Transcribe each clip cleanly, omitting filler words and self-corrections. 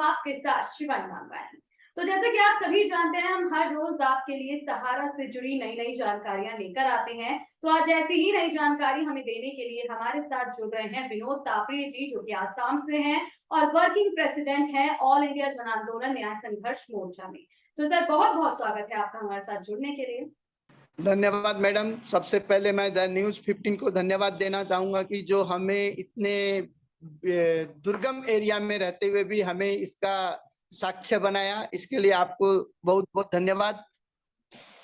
आपके साथ शिवानी मांगवानी। तो जैसे कि आप सभी जानते हैं, हम हर रोज आपके लिए सहारा से जुड़ी नई नई जानकारियां लेकर आते हैं। तो आज ऐसी ही नई जानकारी हमें देने के लिए हमारे साथ जुड़ रहे हैं विनोद तापड़िया जी, जो कि आसाम से हैं और वर्किंग प्रेसिडेंट हैं ऑल इंडिया जन आंदोलन न्याय संघर्ष मोर्चा में। तो सर, बहुत बहुत स्वागत है आपका हमारे साथ जुड़ने के लिए। धन्यवाद मैडम। सबसे पहले मैं द न्यूज़ 15 को धन्यवाद देना चाहूंगा कि जो हमें इतने दुर्गम एरिया में रहते हुए भी हमें इसका साक्ष्य बनाया, इसके लिए आपको बहुत बहुत धन्यवाद।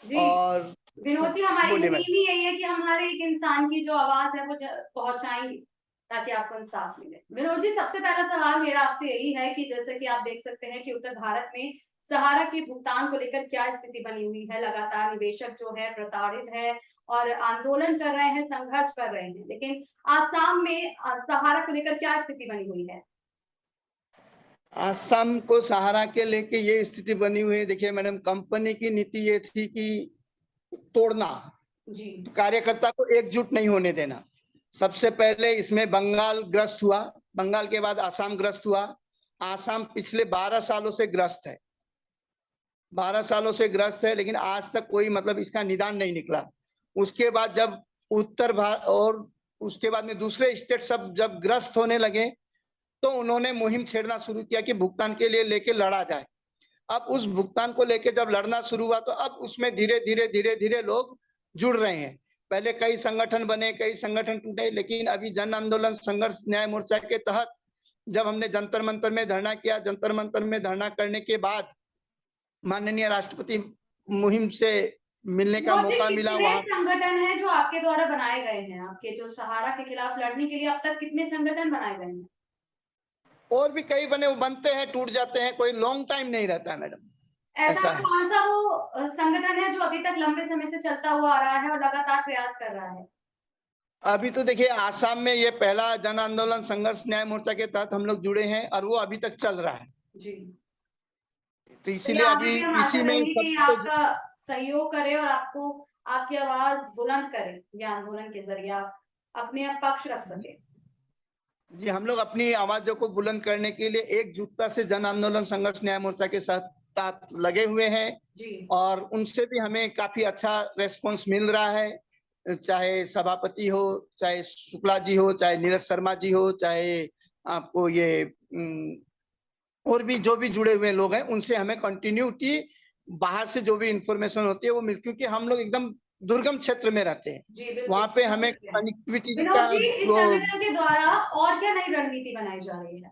जी और विनोद जी, हमारी बोलिए मुहिम मैडम। ही यही है कि हम हर एक इंसान की जो आवाज है वो पहुंचाएंगे ताकि आपको इंसाफ मिले। विनोद जी, सबसे पहला सवाल मेरा आपसे यही है कि जैसे कि आप देख सकते हैं कि उत्तर भारत में सहारा के भुगतान को लेकर क्या स्थिति बनी हुई है। लगातार निवेशक जो है प्रताड़ित है और आंदोलन कर रहे हैं, संघर्ष कर रहे हैं, लेकिन आसाम में सहारा को लेकर क्या स्थिति बनी हुई है? आसाम को सहारा के लेके ये स्थिति बनी हुई है। देखिए मैडम, कंपनी की नीति ये थी कि तोड़ना, जी कार्यकर्ता को एकजुट नहीं होने देना। सबसे पहले इसमें बंगाल ग्रस्त हुआ, बंगाल के बाद आसाम ग्रस्त हुआ। आसाम पिछले 12 सालों से ग्रस्त है, 12 सालों से ग्रस्त है, लेकिन आज तक कोई मतलब इसका निदान नहीं निकला। उसके बाद जब उत्तर भारत और उसके बाद में दूसरे स्टेट सब जब ग्रस्त होने लगे तो उन्होंने मुहिम छेड़ना शुरू किया कि भुगतान के लिए लेके लड़ा जाए। अब उस भुगतान को लेके जब लड़ना शुरू हुआ तो अब उसमें धीरे धीरे धीरे धीरे लोग जुड़ रहे हैं। पहले कई संगठन बने, कई संगठन टूटे, लेकिन अभी जन आंदोलन संघर्ष न्याय मोर्चा के तहत जब हमने जंतर मंतर में धरना किया, जंतर मंतर में धरना करने के बाद माननीय राष्ट्रपति मुहिम से मिलने का मौका मिला। कितने वहां संगठन हैं जो आपके द्वारा बनाए गए हैं? आपके जो सहारा के खिलाफ लड़ने के लिए अब तक कितने संगठन बनाए गए हैं? और भी कई बने, वो बनते हैं, टूट जाते हैं, कोई लॉन्ग टाइम नहीं रहता है मैडम, ऐसा ऐसा है। कौन सा वो संगठन है जो अभी तक लंबे समय से चलता हुआ आ रहा है और लगातार प्रयास कर रहा है? अभी तो देखिए आसाम में ये पहला जन आंदोलन संघर्ष न्याय मोर्चा के तहत हम लोग जुड़े हैं और वो अभी तक चल रहा है। जी, तो तो इसीलिए यहाँ पे अभी भी हम आशा इसी में करेंगे कि ये सबको आपका सहयोग करे और आपको आपकी आवाज बुलंद करे, ये आंदोलन के जरिए आप अपने पक्ष रख सके। जी, हम लोग अपनी आवाजों को बुलंद करने के लिए एकजुटता से जन आंदोलन संघर्ष न्याय मोर्चा के साथ लगे हुए हैं जी और उनसे भी हमें काफी अच्छा रेस्पॉन्स मिल रहा है। चाहे सभापति हो, चाहे शुक्ला जी हो, चाहे नीरज शर्मा जी हो, चाहे आपको ये और भी जो भी जुड़े हुए लोग हैं, उनसे हमें कंटिन्यूटी बाहर से जो भी इंफॉर्मेशन होती है वो मिल, क्योंकि हम लोग एकदम दुर्गम क्षेत्र में रहते हैं। जी बिल्कुल, वहां पे हमें समझ गए। कनेक्टिविटी का विनोद जी, इस वो संगठन के द्वारा और क्या नई रणनीति बनाई जा रही है?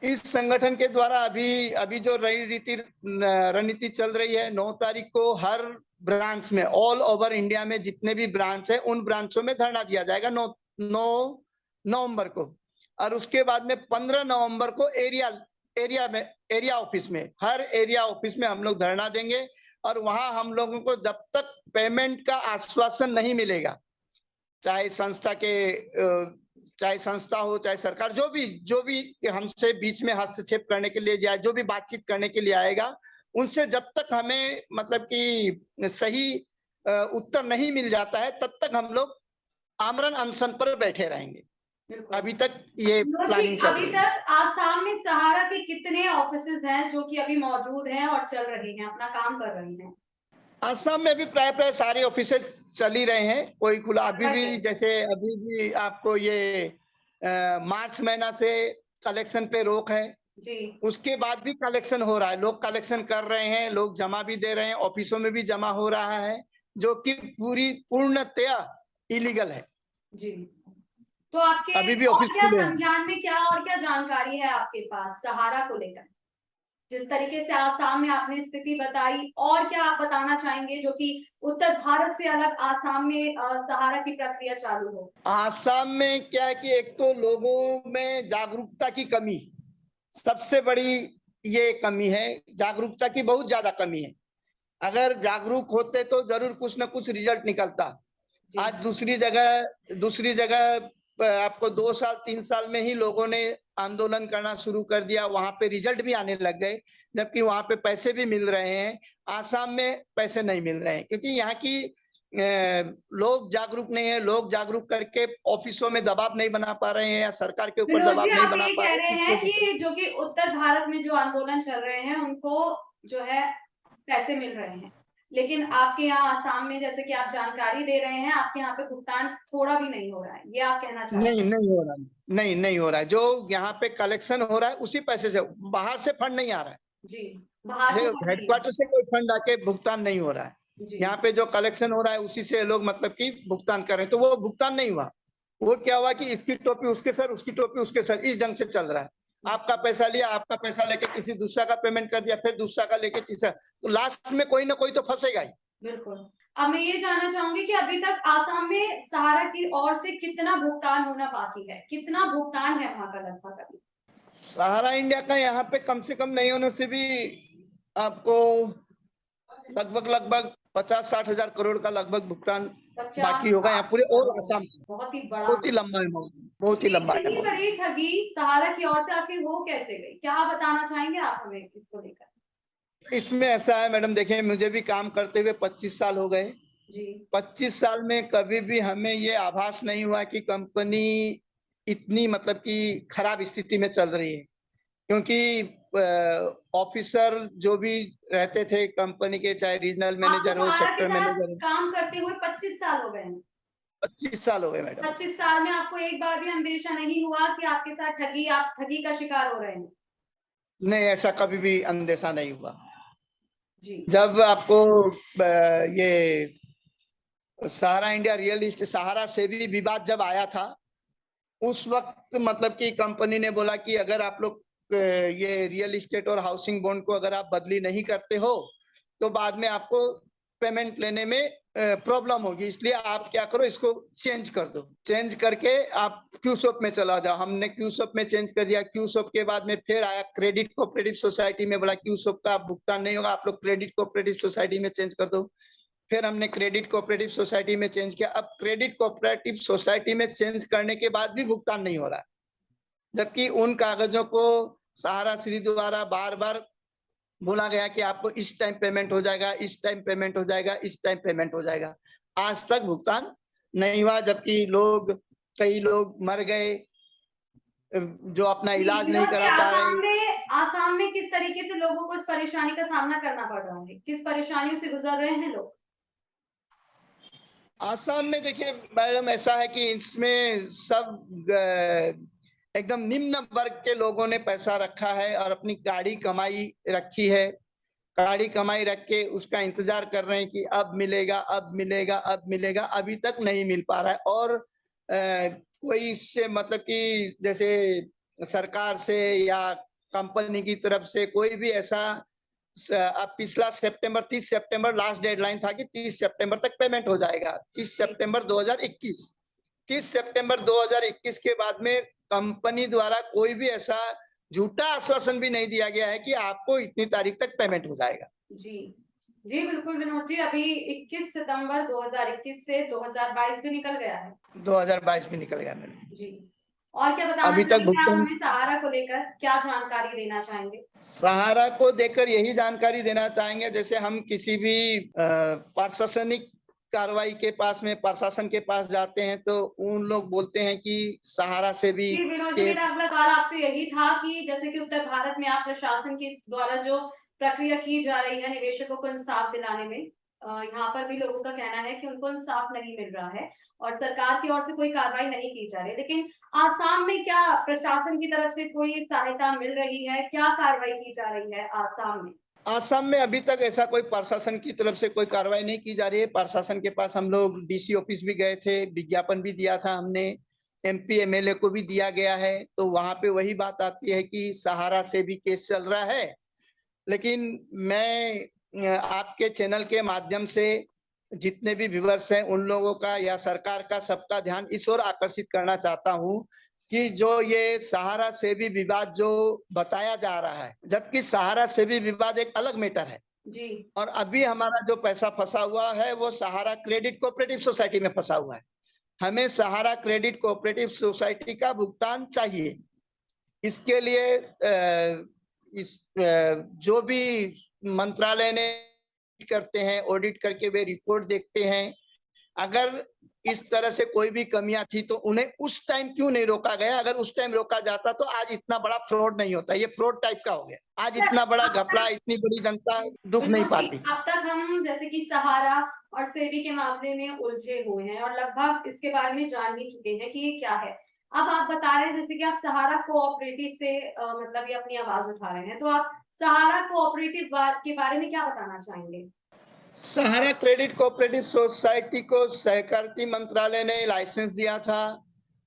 इस संगठन के द्वारा अभी अभी जो रणनीति चल रही है, 9 तारीख को हर ब्रांच में, ऑल ओवर इंडिया में जितने भी ब्रांच है उन ब्रांचों में धरना दिया जाएगा 9 नवंबर को। और उसके बाद में 15 नवंबर को एरिया ऑफिस में, हर एरिया ऑफिस में हम लोग धरना देंगे। और वहां हम लोगों को जब तक पेमेंट का आश्वासन नहीं मिलेगा, चाहे संस्था हो, चाहे सरकार, जो भी हमसे बीच में हस्तक्षेप करने के लिए जाए, जो भी बातचीत करने के लिए आएगा, उनसे जब तक हमें मतलब कि सही उत्तर नहीं मिल जाता है तब तक हम लोग आमरण अनशन पर बैठे रहेंगे। अभी तक ये प्लानिंग चल अभी रही है। तक आसाम में सहारा के कितने ऑफिसेज हैं जो कि अभी मौजूद हैं और चल रही हैं, अपना काम कर रही हैं? आसाम में भी प्राय सारे ऑफिसेस चल ही रहे हैं, कोई खुला अभी भी, जैसे अभी भी आपको ये मार्च महीना से कलेक्शन पे रोक है। जी उसके बाद भी कलेक्शन हो रहा है, लोग कलेक्शन कर रहे हैं, लोग जमा भी दे रहे हैं, ऑफिसों में भी जमा हो रहा है, जो कि पूर्णतया इलीगल है। जी, तो आपके अभी भी और ऑफिस क्या खुले हैं। संज्ञान में क्या और क्या जानकारी है आपके पास सहारा को लेकर? जिस तरीके से आसाम में आपने स्थिति बताई, और क्या आप बताना चाहेंगे जो कि उत्तर भारत से अलग आसाम में सहारा की प्रक्रिया चालू हो? आसाम में क्या है कि एक तो लोगों में जागरूकता की कमी, सबसे बड़ी ये कमी है, जागरूकता की बहुत ज्यादा कमी है। अगर जागरूक होते तो जरूर कुछ ना कुछ रिजल्ट निकलता। आज दूसरी जगह आपको 2 साल 3 साल में ही लोगों ने आंदोलन करना शुरू कर दिया, वहां पे रिजल्ट भी आने लग गए, जबकि वहां पे पैसे भी मिल रहे हैं। आसाम में पैसे नहीं मिल रहे हैं क्योंकि यहाँ की लोग जागरूक नहीं है, लोग जागरूक करके ऑफिसों में दबाव नहीं बना पा रहे हैं या सरकार के ऊपर विनोद जी, दबाव नहीं आप बना ये पा कह रहे रहे हैं, इस हैं वजह से। कि जो कि उत्तर भारत में जो आंदोलन चल रहे हैं उनको जो है पैसे मिल रहे हैं, लेकिन आपके यहाँ आसाम में जैसे कि आप जानकारी दे रहे हैं, आपके यहाँ पे भुगतान थोड़ा भी नहीं हो रहा है, ये आप कहना चाहते नहीं हैं? नहीं हो रहा, नहीं हो रहा है। जो यहाँ पे कलेक्शन हो रहा है उसी पैसे से, बाहर से फंड नहीं आ रहा है। जी, बाहर से फंड नहीं आ हेडक्वार्टर से कोई फंड आके भुगतान नहीं हो रहा है। रहा। जी यहाँ पे जो कलेक्शन हो रहा है उसी से लोग मतलब कि भुगतान कर रहे हैं, तो वो भुगतान नहीं हुआ। वो क्या हुआ कि इसकी टोपी उसके सर, उसकी टोपी उसके सर, इस ढंग से चल रहा है। आपका पैसा लिया, आपका पैसा लेके किसी दूसरा का पेमेंट कर दिया, फिर दूसरा का लेके तीसरा, तो लास्ट में कोई ना कोई तो फंसेगा ही। बिल्कुल। अब मैं ये जानना चाहूंगी कि अभी तक आसाम में सहारा की ओर से कितना भुगतान होना बाकी है, कितना भुगतान है वहां का लगभग अभी? सहारा इंडिया का यहाँ पे कम से कम नहीं होने से भी आपको लगभग 50-60 हजार करोड़ का लगभग भुगतान बाकी होगा यहाँ पूरे और आसाम में। बहुत ही बड़ा। बहुत ही लंबा अमाउंट, बहुत ही लंबा इतनी अमाउंट। बड़ी ठगी सहारा की ओर से आखिर हो कैसे गई, क्या बताना चाहेंगे आप हमें इसको लेकर? इसमें ऐसा है मैडम, देखिए मुझे भी काम करते हुए 25 साल हो गए। जी 25 साल में कभी भी हमें ये आभास नहीं हुआ कि कंपनी इतनी मतलब कि खराब स्थिति में चल रही है, क्योंकि ऑफिसर जो भी रहते थे कंपनी के, चाहे रीजनल आपको मैनेजर हो, सहारा के सेक्टर साथ मैनेजर हो, काम करते हुए 25 साल हो गए हैं। 25 साल हो गए मैडम। 25 साल में आपको एक बार भी अंदेशा नहीं हुआ कि आपके साथ ठगी, आप ठगी का शिकार हो रहे हैं? नहीं, ऐसा कभी भी अंदेशा नहीं हुआ। जी जब आपको ये सहारा इंडिया रियल इस्टेट, सहारा से भी विवाद जब आया था, उस वक्त मतलब कि कंपनी ने बोला कि अगर आप लोग ये रियल इस्टेट और हाउसिंग बॉन्ड को अगर आप बदली नहीं करते हो तो बाद में आपको पेमेंट लेने में प्रॉब्लम होगी, इसलिए आप क्या करो, इसको चेंज कर दो, चेंज करके आप क्यूसॉप में चला जाओ। हमने क्यूसॉप में चेंज कर दिया। क्यूसॉप के बाद में फिर आया क्रेडिट कोऑपरेटिव सोसाइटी में, बोला क्यूसॉप का आप भुगतान नहीं होगा, आप लोग क्रेडिट कोऑपरेटिव सोसाइटी में चेंज कर दो। फिर हमने क्रेडिट कोऑपरेटिव सोसाइटी में चेंज किया। अब क्रेडिट कोऑपरेटिव सोसाइटी में चेंज करने के बाद भी भुगतान नहीं हो रहा है, जबकि उन कागजों को सहारा श्री द्वारा बार बार बोला गया कि आपको इस टाइम पेमेंट हो जाएगा, इस टाइम पेमेंट हो जाएगा, इस टाइम पेमेंट हो जाएगा। आज तक भुगतान नहीं हुआ, जबकि कई लोग मर गए जो अपना इलाज नहीं करा पा रहे। आसाम में किस तरीके से लोगों को इस परेशानी का सामना करना पड़ रहा है, किस परेशानियों से गुजर रहे हैं लोग? आसाम में देखिए मैडम, ऐसा है कि इसमें सब एकदम निम्न वर्ग के लोगों ने पैसा रखा है और अपनी गाड़ी कमाई रखी है। गाड़ी कमाई रख के उसका इंतजार कर रहे हैं कि अब मिलेगा, अब मिलेगा, अब मिलेगा, अभी तक नहीं मिल पा रहा है। और कोई इससे मतलब कि जैसे सरकार से या कंपनी की तरफ से कोई भी ऐसा, अब पिछला सितंबर 30 सितंबर लास्ट डेडलाइन था कि 30 सितंबर तक पेमेंट हो जाएगा। 30 सितंबर 2021, 30 सितंबर 2021 के बाद में कंपनी द्वारा कोई भी ऐसा झूठा आश्वासन भी नहीं दिया गया है कि आपको इतनी तारीख तक पेमेंट हो जाएगा। जी जी बिल्कुल विनोद जी, अभी 21 सितंबर 2021 से 2022 भी निकल गया है। 2022 भी निकल गया मैडम। जी, और क्या बताना अभी तक चाहेंगे आप भुगतान, हमें सहारा को लेकर, क्या जानकारी देना चाहेंगे? सहारा को देकर यही जानकारी देना चाहेंगे, जैसे हम किसी भी प्रशासनिक कार्रवाई के पास में, प्रशासन के पास जाते हैं तो उन लोग बोलते हैं कि सहारा से भी जी विनोद जी, केस। मेरा अगला सवाल आपसे यही था कि जैसे कि उत्तर भारत में आप प्रशासन के द्वारा जो प्रक्रिया की जा रही है निवेशकों को इंसाफ दिलाने में, यहाँ पर भी लोगों का कहना है कि उनको इंसाफ नहीं मिल रहा है और सरकार की ओर से कोई कार्रवाई नहीं की जा रही, लेकिन आसाम में क्या प्रशासन की तरफ से कोई सहायता मिल रही है, क्या कार्रवाई की जा रही है आसाम में? आसाम में अभी तक ऐसा कोई प्रशासन की तरफ से कोई कार्रवाई नहीं की जा रही है। प्रशासन के पास हम लोग डीसी ऑफिस भी गए थे, विज्ञापन भी दिया था हमने, एमपी एमएलए को भी दिया गया है, तो वहां पे वही बात आती है कि सहारा से भी केस चल रहा है। लेकिन मैं आपके चैनल के माध्यम से जितने भी व्यूअर्स हैं उन लोगों का या सरकार का सबका ध्यान इस ओर आकर्षित करना चाहता हूं कि जो ये सहारा से भी विवाद जो बताया जा रहा है, जबकि सहारा से भी विवाद एक अलग मैटर है जी और अभी हमारा जो पैसा फंसा हुआ है वो सहारा क्रेडिट कोऑपरेटिव सोसाइटी में फंसा हुआ है। हमें सहारा क्रेडिट कोऑपरेटिव सोसाइटी का भुगतान चाहिए। इसके लिए जो भी मंत्रालय ने करते हैं, ऑडिट करके वे रिपोर्ट देखते हैं अगर इस तरह से कोई भी कमियां थी तो उन्हें उस टाइम क्यों नहीं रोका गया? अगर उस टाइम रोका जाता तो आज इतना बड़ा फ्रॉड नहीं होता। ये फ्रॉड टाइप का हो गया। आज इतना बड़ा घपला, इतनी बड़ी जनता दुख नहीं मनोज जी, पाती। अब तक हम जैसे कि सहारा और सेबी के मामले में उलझे हुए हैं और लगभग इसके बारे में जान ही चुके हैं कि ये क्या है। अब आप बता रहे हैं जैसे कि आप सहारा कोऑपरेटिव से मतलब ये अपनी आवाज उठा रहे हैं, तो आप सहारा कोऑपरेटिव के बारे में क्या बताना चाहेंगे? सहारा क्रेडिट कोऑपरेटिव सोसाइटी को सहकारिता मंत्रालय ने लाइसेंस दिया था।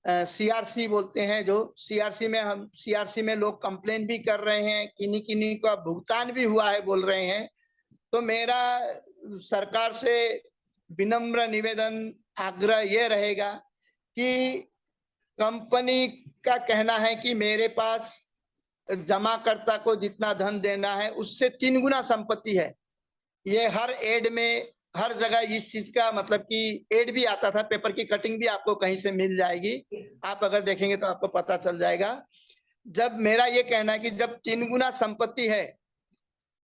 सीआरसी बोलते हैं, जो सीआरसी में लोग कंप्लेन भी कर रहे हैं, किन्हीं किन्हीं का भुगतान भी हुआ है बोल रहे हैं। तो मेरा सरकार से विनम्र निवेदन, आग्रह ये रहेगा कि कंपनी का कहना है कि मेरे पास जमाकर्ता को जितना धन देना है उससे 3 गुना संपत्ति है। ये हर एड में, हर जगह इस चीज का मतलब कि एड भी आता था, पेपर की कटिंग भी आपको कहीं से मिल जाएगी। आप अगर देखेंगे तो आपको पता चल जाएगा। जब मेरा ये कहना है कि जब 3 गुना संपत्ति है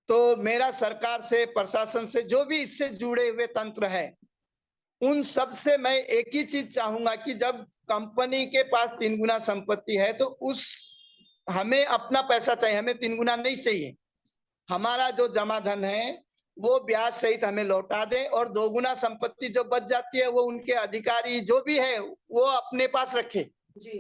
तो मेरा सरकार से, प्रशासन से, जो भी इससे जुड़े हुए तंत्र है, उन सब से मैं एक ही चीज चाहूंगा कि जब कंपनी के पास 3 गुना संपत्ति है तो हमें अपना पैसा चाहिए, हमें 3 गुना नहीं चाहिए। हमारा जो जमा धन है वो ब्याज सहित हमें लौटा दे और 2 गुना संपत्ति जो बच जाती है वो उनके अधिकारी जो भी है वो अपने पास रखे। जी,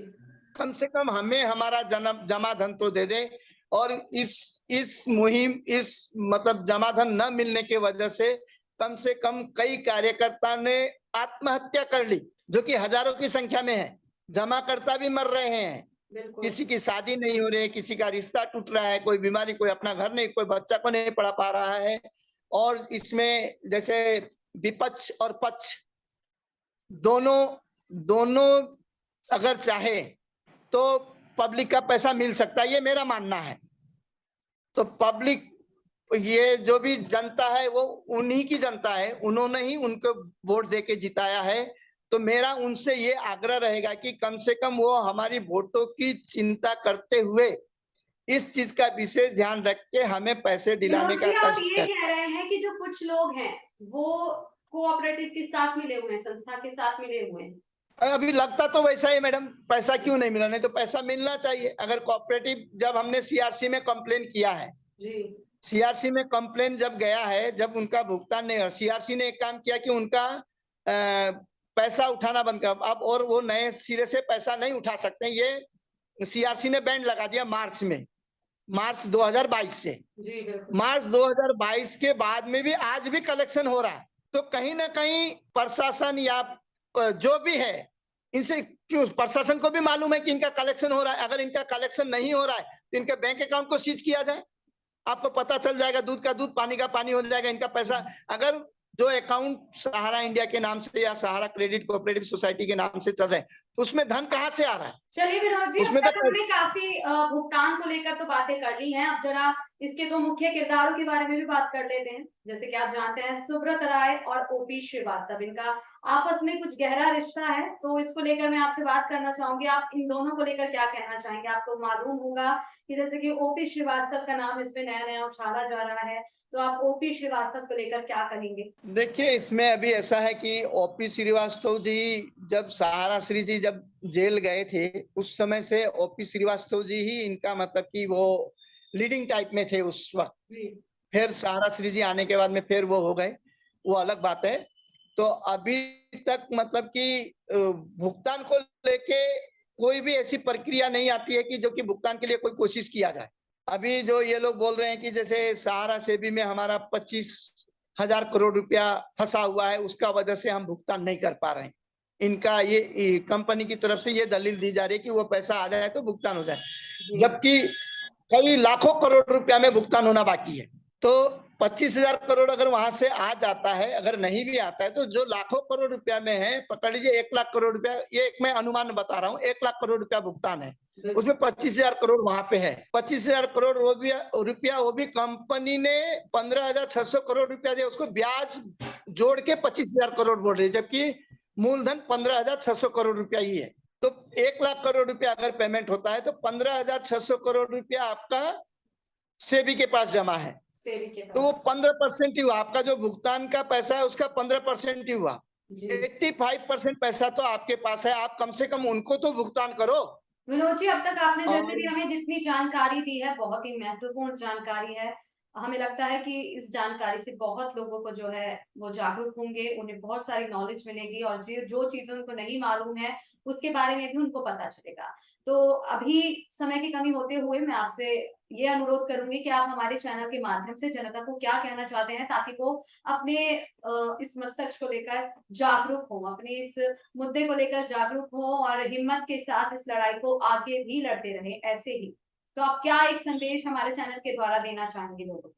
कम से कम हमें हमारा जमा धन तो दे दे। और इस मुहिम, इस मतलब जमा धन न मिलने की वजह से कम कई कार्यकर्ता ने आत्महत्या कर ली, जो कि हजारों की संख्या में है। जमाकर्ता भी मर रहे हैं, बिल्कुल। किसी की शादी नहीं हो रही है, किसी का रिश्ता टूट रहा है, कोई बीमारी, कोई अपना घर नहीं, कोई बच्चा को नहीं पढ़ा पा रहा है। और इसमें जैसे विपक्ष और पक्ष दोनों अगर चाहे तो पब्लिक का पैसा मिल सकता है, ये मेरा मानना है। तो पब्लिक, ये जो भी जनता है वो उन्हीं की जनता है, उन्होंने ही उनको वोट देके जिताया है। तो मेरा उनसे ये आग्रह रहेगा कि कम से कम वो हमारी वोटों की चिंता करते हुए इस चीज का विशेष ध्यान रख के हमें पैसे दिलाने का आप कष्ट ये करें। कह रहे हैं कि जो कुछ लोग हैं वो कोऑपरेटिव के साथ मिले हुए हैं, संस्था के साथ मिले हुए हैं। अभी लगता तो वैसा ही मैडम, पैसा क्यों नहीं मिला? नहीं तो पैसा मिलना चाहिए। अगर कोऑपरेटिव, जब हमने सीआरसी में कंप्लेन किया है, जी, सीआरसी में कंप्लेन जब गया है, जब उनका भुगतान नहीं हुआ, सीआरसी ने एक काम किया कि उनका पैसा उठाना बंद कर, अब और वो नए सिरे से पैसा नहीं उठा सकते। ये सीआरसी ने बैंड लगा दिया मार्च 2022 से। जी, बिल्कुल। मार्च 2022 के बाद में भी आज भी कलेक्शन हो रहा है। तो कहीं ना कहीं प्रशासन या जो भी है, इनसे क्यों, प्रशासन को भी मालूम है कि इनका कलेक्शन हो रहा है। अगर इनका कलेक्शन नहीं हो रहा है तो इनके बैंक अकाउंट को सीज किया जाए, आपको पता चल जाएगा। दूध का दूध, पानी का पानी हो जाएगा। इनका पैसा, अगर जो अकाउंट सहारा इंडिया के नाम से या सहारा क्रेडिट कोऑपरेटिव सोसाइटी के नाम से चल रहे हैं, उसमें धन कहाँ से आ रहा है? चलिए विनोद जी, अब उसमें तक तो हमने काफी भुगतान को लेकर तो बातें कर ली हैं। अब जरा इसके 2 मुख्य किरदारों के बारे में भी बात कर लेते हैं। जैसे कि आप जानते हैं सुब्रत राय और ओपी श्रीवास्तव, इनका आपस में कुछ गहरा रिश्ता है, तो इसको लेकर मैं आपसे बात करना चाहूंगी। आप इन दोनों को लेकर क्या कहना चाहेंगे? आपको मालूम होगा कि जैसे कि ओपी श्रीवास्तव का नाम इसमें नया नया उछाला जा रहा है, तो आप ओपी श्रीवास्तव को लेकर क्या कहेंगे? देखिए, इसमें अभी ऐसा है कि ओपी श्रीवास्तव जी, जब सहारा श्री जी जब जेल गए थे, उस समय से ओपी श्रीवास्तव जी ही इनका मतलब कि वो लीडिंग टाइप में थे उस वक्त। जी, फिर सहारा श्री जी आने के बाद में फिर वो हो गए, वो अलग बात है। तो अभी तक मतलब कि भुगतान को लेके कोई भी ऐसी प्रक्रिया नहीं आती है कि जो कि भुगतान के लिए कोई कोशिश किया जाए। अभी जो ये लोग बोल रहे हैं कि जैसे सहारा सेबी में हमारा 25,000 करोड़ रुपया फंसा हुआ है, उसका वजह से हम भुगतान नहीं कर पा रहे हैं। इनका ये कंपनी की तरफ से ये दलील दी जा रही है कि वो पैसा आ जाए तो भुगतान हो जाए, जबकि कई लाखों करोड़ रुपया में भुगतान होना बाकी है। तो 25,000 करोड़ अगर वहां से आ जाता है, अगर नहीं भी आता है, तो जो लाखों करोड़ रुपया में है, पकड़ लीजिए 1 लाख करोड़ रुपया, ये एक मैं अनुमान बता रहा हूँ, 1 लाख करोड़ रुपया भुगतान है, उसमें 25,000 करोड़ वहां पे है। 25,000 करोड़ वो भी कंपनी ने 15,600 करोड़ रुपया दिया, उसको ब्याज जोड़ के 25,000 करोड़ बोल रही है, जबकि मूलधन 15,600 करोड़ रुपया ही है। तो 1 लाख करोड़ रुपया अगर पेमेंट होता है तो 15,600 करोड़ रुपया आपका सेबी के पास जमा है, तो वो 15% ही हुआ। आपका जो भुगतान का पैसा है उसका 15% ही हुआ। जी 85% पैसा तो आपके पास है, आप कम से कम उनको तो भुगतान करो। विनोद जी, अब तक आपने जैसे भी और हमें जितनी जानकारी दी है, बहुत ही महत्वपूर्ण जानकारी है। हमें लगता है कि इस जानकारी से बहुत लोगों को जो है वो जागरूक होंगे, उन्हें बहुत सारी नॉलेज मिलेगी और जो चीजें उनको नहीं मालूम है उसके बारे में भी उनको पता चलेगा। तो अभी समय की कमी होते हुए मैं आपसे ये अनुरोध करूंगी कि आप हमारे चैनल के माध्यम से जनता को क्या कहना चाहते हैं, ताकि वो अपने इस मस्तिष्क को लेकर जागरूक हो, अपने इस मुद्दे को लेकर जागरूक हो और हिम्मत के साथ इस लड़ाई को आगे भी लड़ते रहे ऐसे ही। तो आप क्या एक संदेश हमारे चैनल के द्वारा देना चाहेंगे लोगों को?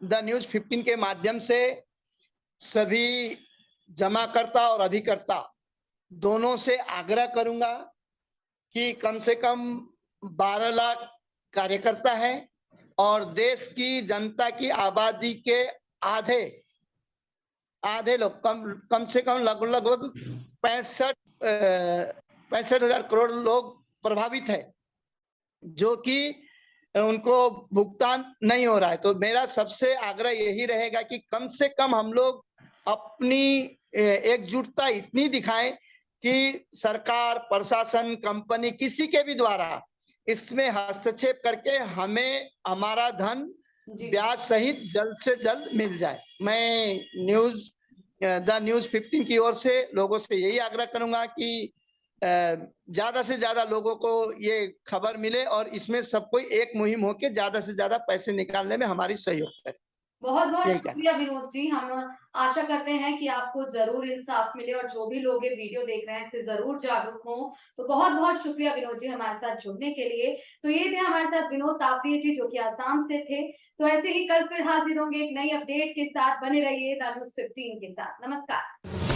द न्यूज 15 के माध्यम से सभी जमाकर्ता और अभिकर्ता दोनों से आग्रह करूंगा कि कम से कम 12 लाख कार्यकर्ता हैं और देश की जनता की आबादी के आधे आधे लोग कम से कम लगभग 65,000 करोड़ लोग प्रभावित है, जो कि उनको भुगतान नहीं हो रहा है। तो मेरा सबसे आग्रह यही रहेगा कि कम से कम हम लोग अपनी एकजुटता इतनी दिखाएं कि सरकार, प्रशासन, कंपनी किसी के भी द्वारा इसमें हस्तक्षेप करके हमें हमारा धन जी ब्याज सहित जल्द से जल्द मिल जाए। मैं द न्यूज 15 की ओर से लोगों से यही आग्रह करूंगा कि ज्यादा से ज्यादा लोगों को ये खबर मिले और इसमें सब कोई एक मुहिम होकर ज्यादा से ज्यादा पैसे निकालने में हमारी सहयोग करे। बहुत बहुत यही कहना। शुक्रिया विनोद जी। हम आशा करते हैं कि आपको जरूर इंसाफ मिले और जो भी लोग ये वीडियो देख रहे हैं इससे जरूर जागरूक हों। तो बहुत बहुत शुक्रिया विनोद जी हमारे साथ जुड़ने के लिए। तो ये थे हमारे साथ विनोद तापड़िया जी, जो कि आसाम से थे। तो ऐसे ही कल फिर हाजिर होंगे एक नई अपडेट के साथ। बने रहिए द न्यूज 15 के साथ। नमस्कार।